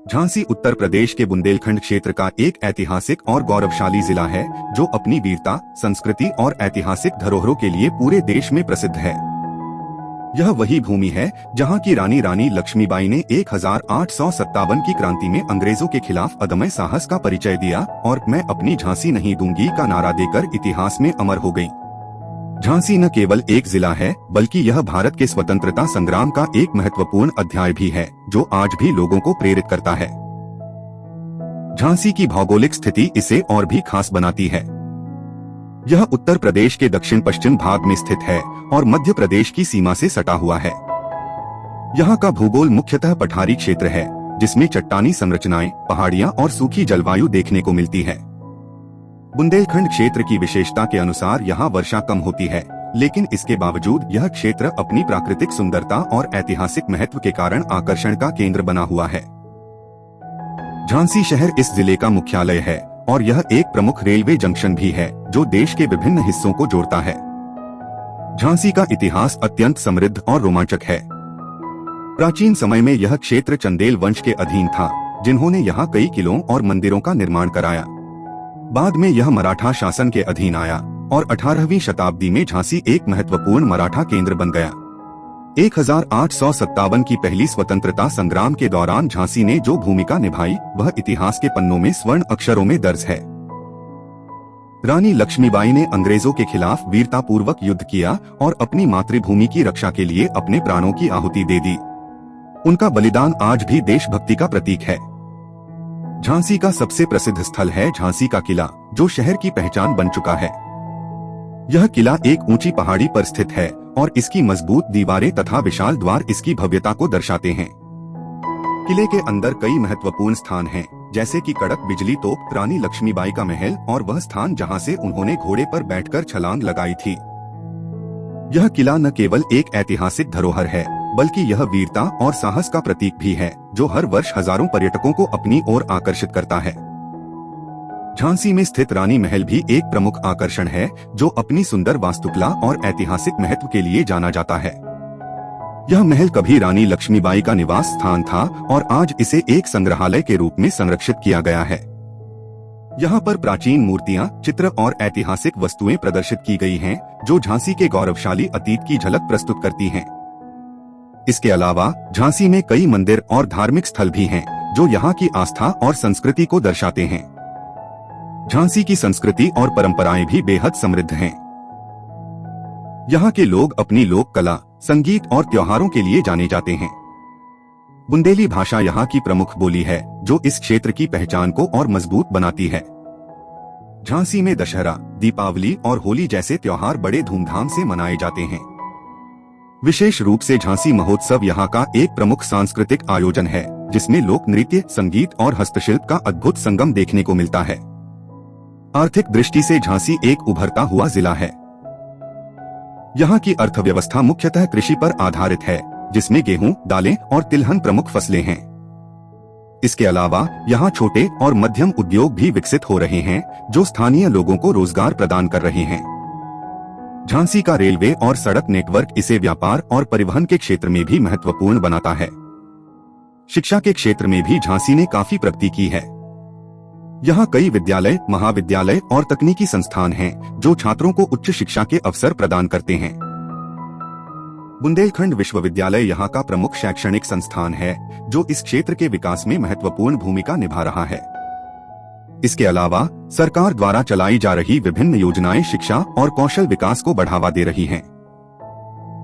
झांसी उत्तर प्रदेश के बुंदेलखंड क्षेत्र का एक ऐतिहासिक और गौरवशाली जिला है जो अपनी वीरता, संस्कृति और ऐतिहासिक धरोहरों के लिए पूरे देश में प्रसिद्ध है। यह वही भूमि है जहां की रानी लक्ष्मीबाई ने 1857 की क्रांति में अंग्रेजों के खिलाफ अदम्य साहस का परिचय दिया और मैं अपनी झांसी नहीं दूंगी का नारा देकर इतिहास में अमर हो गई। झांसी न केवल एक जिला है बल्कि यह भारत के स्वतंत्रता संग्राम का एक महत्वपूर्ण अध्याय भी है जो आज भी लोगों को प्रेरित करता है। झांसी की भौगोलिक स्थिति इसे और भी खास बनाती है। यह उत्तर प्रदेश के दक्षिण पश्चिम भाग में स्थित है और मध्य प्रदेश की सीमा से सटा हुआ है। यहाँ का भूगोल मुख्यतः पठारी क्षेत्र है जिसमें चट्टानी संरचनाएं, पहाड़ियाँ और सूखी जलवायु देखने को मिलती है। बुंदेलखंड क्षेत्र की विशेषता के अनुसार यहाँ वर्षा कम होती है, लेकिन इसके बावजूद यह क्षेत्र अपनी प्राकृतिक सुंदरता और ऐतिहासिक महत्व के कारण आकर्षण का केंद्र बना हुआ है। झांसी शहर इस जिले का मुख्यालय है और यह एक प्रमुख रेलवे जंक्शन भी है जो देश के विभिन्न हिस्सों को जोड़ता है। झांसी का इतिहास अत्यंत समृद्ध और रोमांचक है। प्राचीन समय में यह क्षेत्र चंदेल वंश के अधीन था, जिन्होंने यहाँ कई किलों और मंदिरों का निर्माण कराया। बाद में यह मराठा शासन के अधीन आया और 18वीं शताब्दी में झांसी एक महत्वपूर्ण मराठा केंद्र बन गया। 1857 की पहली स्वतंत्रता संग्राम के दौरान झांसी ने जो भूमिका निभाई वह इतिहास के पन्नों में स्वर्ण अक्षरों में दर्ज है। रानी लक्ष्मीबाई ने अंग्रेजों के खिलाफ वीरतापूर्वक युद्ध किया और अपनी मातृभूमि की रक्षा के लिए अपने प्राणों की आहुति दे दी। उनका बलिदान आज भी देशभक्ति का प्रतीक है। झांसी का सबसे प्रसिद्ध स्थल है झांसी का किला, जो शहर की पहचान बन चुका है। यह किला एक ऊंची पहाड़ी पर स्थित है और इसकी मजबूत दीवारें तथा विशाल द्वार इसकी भव्यता को दर्शाते हैं। किले के अंदर कई महत्वपूर्ण स्थान हैं, जैसे कि कड़क बिजली तोप, रानी लक्ष्मीबाई का महल और वह स्थान जहां से उन्होंने घोड़े पर बैठकर छलांग लगाई थी। यह किला न केवल एक ऐतिहासिक धरोहर है बल्कि यह वीरता और साहस का प्रतीक भी है जो हर वर्ष हजारों पर्यटकों को अपनी ओर आकर्षित करता है। झांसी में स्थित रानी महल भी एक प्रमुख आकर्षण है जो अपनी सुंदर वास्तुकला और ऐतिहासिक महत्व के लिए जाना जाता है। यह महल कभी रानी लक्ष्मीबाई का निवास स्थान था और आज इसे एक संग्रहालय के रूप में संरक्षित किया गया है। यहाँ पर प्राचीन मूर्तियाँ, चित्र और ऐतिहासिक वस्तुएं प्रदर्शित की गई हैं, जो झांसी के गौरवशाली अतीत की झलक प्रस्तुत करती हैं। इसके अलावा झांसी में कई मंदिर और धार्मिक स्थल भी हैं, जो यहाँ की आस्था और संस्कृति को दर्शाते हैं। झांसी की संस्कृति और परंपराएं भी बेहद समृद्ध हैं। यहाँ के लोग अपनी लोक कला, संगीत और त्योहारों के लिए जाने जाते हैं। बुंदेली भाषा यहाँ की प्रमुख बोली है, जो इस क्षेत्र की पहचान को और मजबूत बनाती है। झांसी में दशहरा, दीपावली और होली जैसे त्योहार बड़े धूमधाम से मनाए जाते हैं। विशेष रूप से झांसी महोत्सव यहाँ का एक प्रमुख सांस्कृतिक आयोजन है, जिसमें लोक नृत्य, संगीत और हस्तशिल्प का अद्भुत संगम देखने को मिलता है। आर्थिक दृष्टि से झांसी एक उभरता हुआ जिला है। यहाँ की अर्थव्यवस्था मुख्यतः कृषि पर आधारित है, जिसमें गेहूं, दालें और तिलहन प्रमुख फसलें हैं। इसके अलावा यहाँ छोटे और मध्यम उद्योग भी विकसित हो रहे हैं, जो स्थानीय लोगों को रोजगार प्रदान कर रहे हैं। झांसी का रेलवे और सड़क नेटवर्क इसे व्यापार और परिवहन के क्षेत्र में भी महत्वपूर्ण बनाता है। शिक्षा के क्षेत्र में भी झांसी ने काफी प्रगति की है। यहाँ कई विद्यालय, महाविद्यालय और तकनीकी संस्थान हैं, जो छात्रों को उच्च शिक्षा के अवसर प्रदान करते हैं। बुंदेलखंड विश्वविद्यालय यहाँ का प्रमुख शैक्षणिक संस्थान है, जो इस क्षेत्र के विकास में महत्वपूर्ण भूमिका निभा रहा है। इसके अलावा सरकार द्वारा चलाई जा रही विभिन्न योजनाएं शिक्षा और कौशल विकास को बढ़ावा दे रही हैं।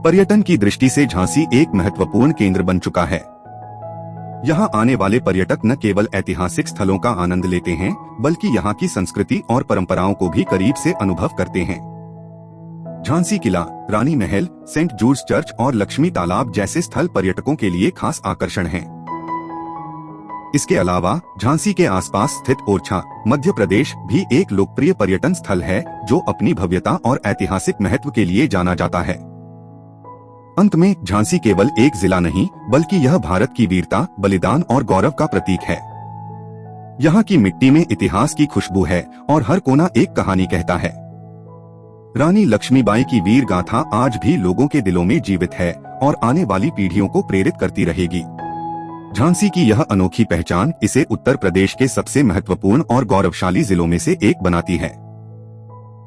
पर्यटन की दृष्टि से झांसी एक महत्वपूर्ण केंद्र बन चुका है। यहाँ आने वाले पर्यटक न केवल ऐतिहासिक स्थलों का आनंद लेते हैं, बल्कि यहाँ की संस्कृति और परंपराओं को भी करीब से अनुभव करते हैं। झांसी किला, रानी महल, सेंट जूल्स चर्च और लक्ष्मी तालाब जैसे स्थल पर्यटकों के लिए खास आकर्षण हैं। इसके अलावा झांसी के आसपास स्थित ओरछा, मध्य प्रदेश भी एक लोकप्रिय पर्यटन स्थल है, जो अपनी भव्यता और ऐतिहासिक महत्व के लिए जाना जाता है। अंत में झांसी केवल एक जिला नहीं, बल्कि यह भारत की वीरता, बलिदान और गौरव का प्रतीक है। यहाँ की मिट्टी में इतिहास की खुशबू है और हर कोना एक कहानी कहता है। रानी लक्ष्मीबाई की वीर गाथा आज भी लोगों के दिलों में जीवित है और आने वाली पीढ़ियों को प्रेरित करती रहेगी। झांसी की यह अनोखी पहचान इसे उत्तर प्रदेश के सबसे महत्वपूर्ण और गौरवशाली जिलों में से एक बनाती है।